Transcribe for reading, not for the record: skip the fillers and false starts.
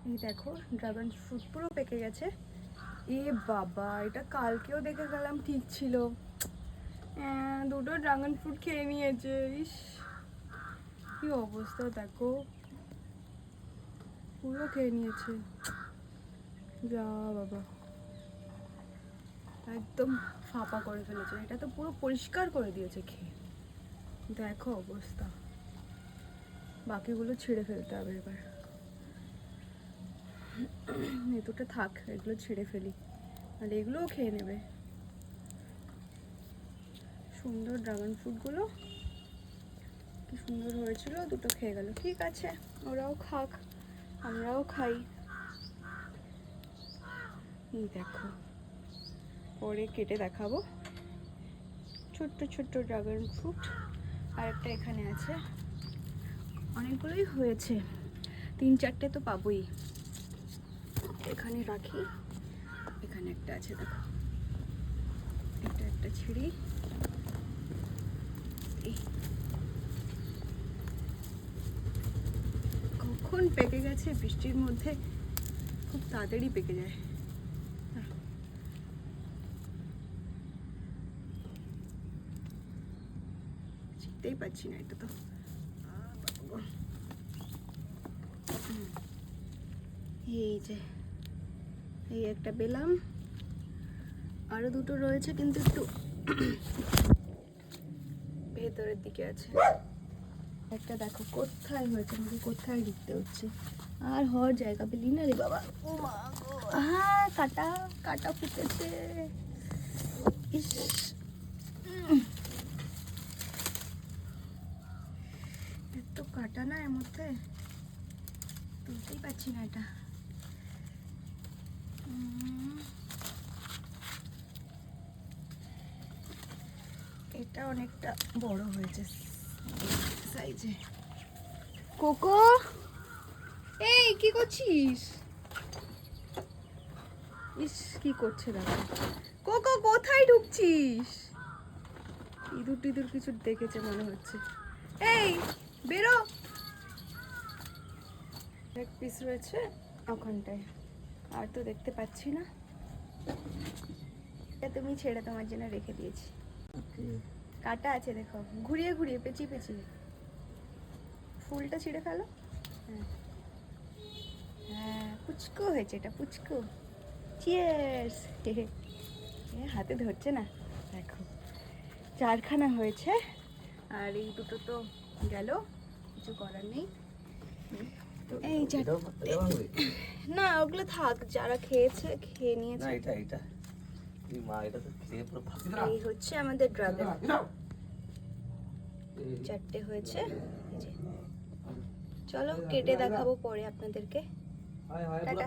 এই দেখো dragon fruit পুরো পেকে গেছে। এ বাবা, এটা কালকেও দেখে গেলাম ঠিক ছিল, দুটো ড্রাগন ফ্রুট খেয়ে নিয়েছে। ইস, কি অবস্থা দেখো, পুরো খেয়ে নিয়েছে। যা বাবা, একদম ফাঁপা করে ফেলেছে। এটা তো পুরো পরিষ্কার করে দিয়েছে খেয়ে। দেখো অবস্থা, বাকিগুলো ছিঁড়ে ফেলতে হবে এবার। এতটা থাক, এগুলো ছিঁড়ে ফেলি, আর এগুলোও খেয়ে নেবে। সুন্দর ড্রাগন ফ্রুটগুলো কি সুন্দর হয়েছিল, দুটো খেয়ে গেল। ঠিক আছে, ওরাও খাক, আমরাও খাই। এই দেখো, পরে কেটে দেখাবো ছোট্ট ছোট্ট ড্রাগন ফ্রুট। আর একটা এখানে আছে, অনেকগুলোই হয়েছে, 3-4টে তো পাবোই। এখানে রাখি, এখানে একটা আছে দেখো, এটা একটা ছিঁড়ি। কখন পেকে গেছে, বৃষ্টির মধ্যে খুব তাড়াতাড়ি পেকে যায়। চিনতেই পারছি না এটা তো। এই যে, এই একটা পেলাম, আরো দুটো রয়েছে কিন্তু একটু ভেতরের দিকে আছে। একটা দেখো কোথায় হয়েছে, আমাকে কোথায় লিখতে হচ্ছে, আর হওয়ার জায়গা পেলি না রে বাবা। ও মা গো, হ্যাঁ কাটা কাটা ফুটেছে। ইস, এত কাটা না এর মধ্যে, তুলতেই পারছি না এটা। এটা অনেকটা বড় হয়েছে সাইজে। কোকো, এই কি করছিস? ইস, কি করছে দাদা। কোকো কোথায় ঢুকছিস? ইঁদুর টিঁদুর কিছু দেখেছে মনে হচ্ছে। এই বেরো। এক পিস রয়েছে ওখানটায়, আর তো দেখতে পাচ্ছি না। এটা তুমি ছেড়ে তোমার জন্য রেখে দিয়েছি। কাটা আছে দেখো, ঘুরিয়ে ঘুরিয়ে পেঁচিয়ে পেঁচিয়ে। ফুলটা ছিঁড়ে ফেলো। হ্যাঁ হ্যাঁ, পুচকু হয়েছে এটা, পুচকু। চিয়ার্স। হাতে ধরছে না, দেখো 4খানা হয়েছে, আর এই দুটো তো গেল, কিছু করার নেই। তো এই না, ওগুলো থাক, যারা খেয়েছে খেয়ে নিয়েছে। এই হচ্ছে আমাদের ড্রাগন, 4টে হয়েছে। চলো কেটে দেখাবো পরে আপনাদেরকে। টাটা।